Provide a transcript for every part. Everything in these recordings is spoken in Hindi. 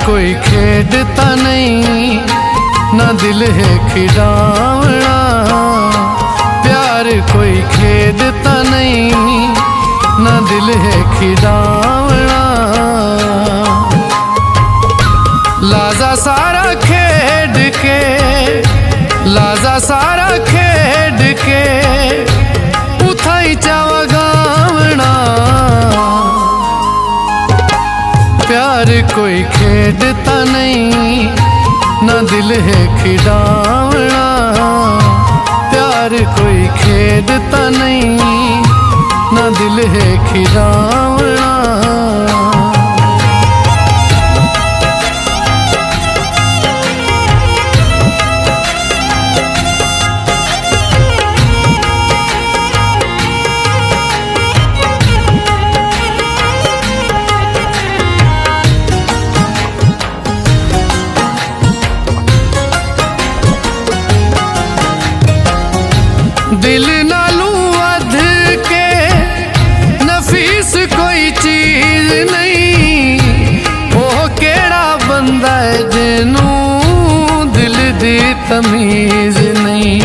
कोई खेडता नहीं, ना दिल है खिलावना। प्यार कोई खेडता नहीं, ना दिल है खिलावना। लाजा सारा खेड के, लाजा सारा खेड के उठाई चावा गावना। प्यार कोई खेडता नहीं, ना दिल है खिलावना। प्यार कोई खेडता नहीं, ना दिल है खिलावना। दिल नालू अध के नफीस कोई चीज नहीं। वो केड़ा बंदा है जिनू दिल दी तमीज नहीं।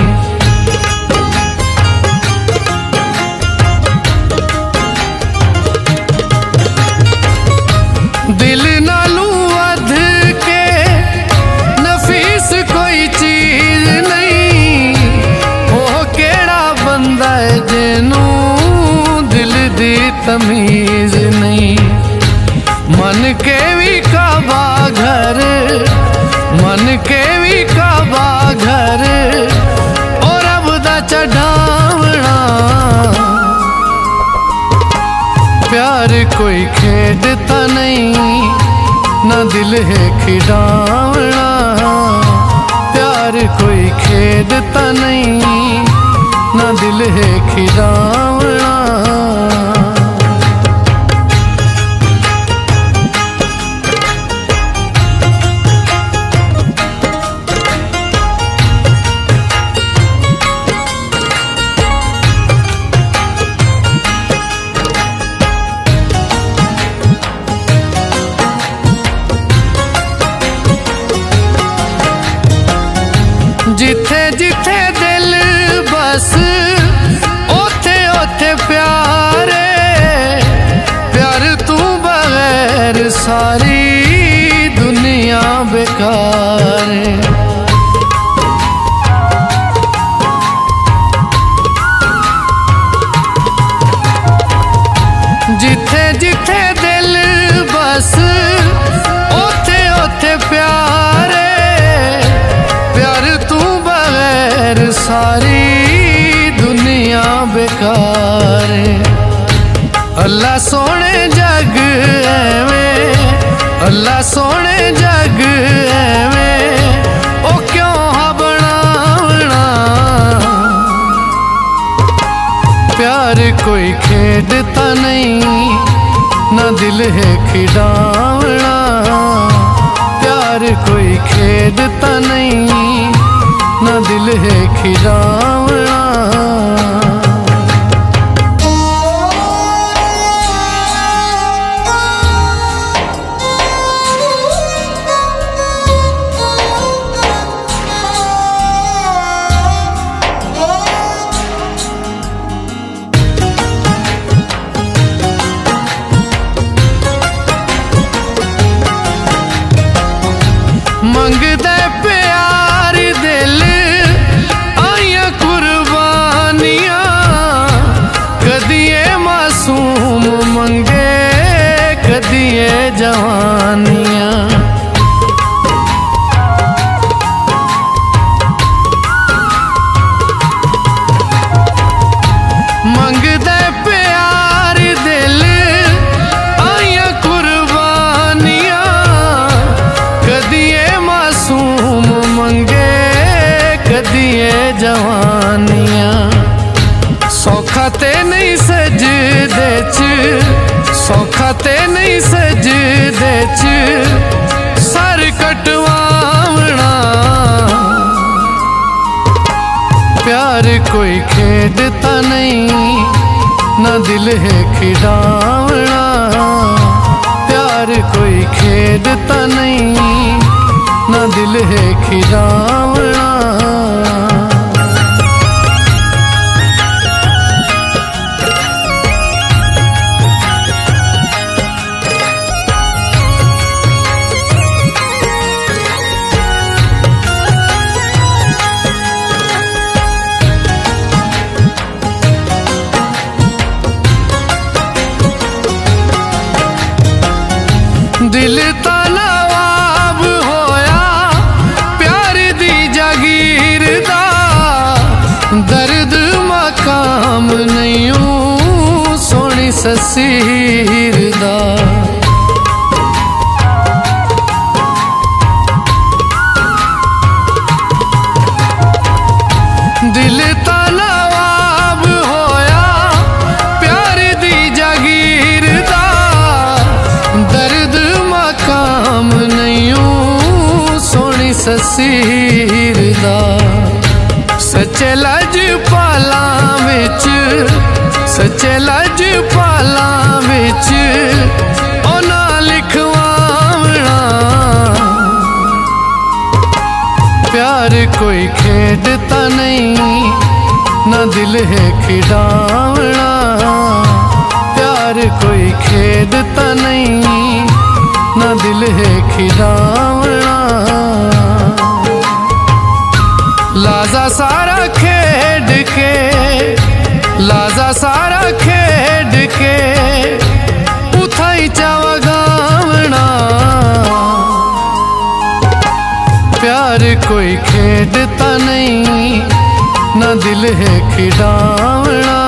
दिल नालू अध के नफीस कोई चीज नहीं। वो केड़ा बंदा है जिनू दिल दी तमीज नहीं। मन के भी काबा घर, मन के भी काबा घर और अब दा चढ़ावना। प्यार कोई खेडता नहीं, ना दिल है खिलावना। प्यार कोई खेडता नहीं, ना दिल है खिलावना। जिथे जिथे दिल बस ओथे ओथे प्यारे। प्यार तू बगैर सारी दुनिया बेकार है। जिथे जिथे दिल बस ओथे ओथे प्यारे। सारी दुनिया बेकार है। अल्लाह सोने जग एवें, अल्लाह सोने जग एवें ओ क्यों हा बनावना। प्यार कोई खेडता नहीं, ना दिल है खिलावना। प्यार कोई खेडता नहीं, ना दिल है खिलावना। मंगदे प्यार दिल आइया कुर्बानियां। कदिए मासूम मंगे, कदिए जवानियां। मंगदे प्यार दिल आइया कुर्बानियां। कदिए मासूम मंगे, कदिए जवानियां। सौखा ते नहीं सजदे च, सौखा ते नहीं सजदे च सर कटवावना। प्यार कोई खेडता नहीं, ना दिल है खिलावना। प्यार कोई खेडता नहीं, ना दिल है खिलावना। दिल ता नवाब होया प्यार दी जागीर दा, दर्द मकाम नहीं सोनी ससीर दा। दिल ता नवाब होया प्यार दी जागीर दा, दर्द काम नहीं सोनी ससीर दा। सच्चे लजपाला विच, सच्चे लजपाला विच ओना लिखवावना। प्यार कोई खेडता नहीं, ना दिल है खिलावना। प्यार कोई खेडता नहीं, ना दिल है खिलावना। लाजा सारा खेड के, लाजा सारा खेड के उठाई चावा गावना। प्यार कोई खेडता नहीं, ना दिल है खिलावना।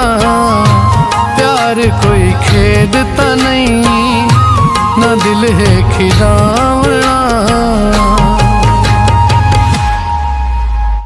प्यार कोई खेडता नहीं, ना दिल है खिलावना।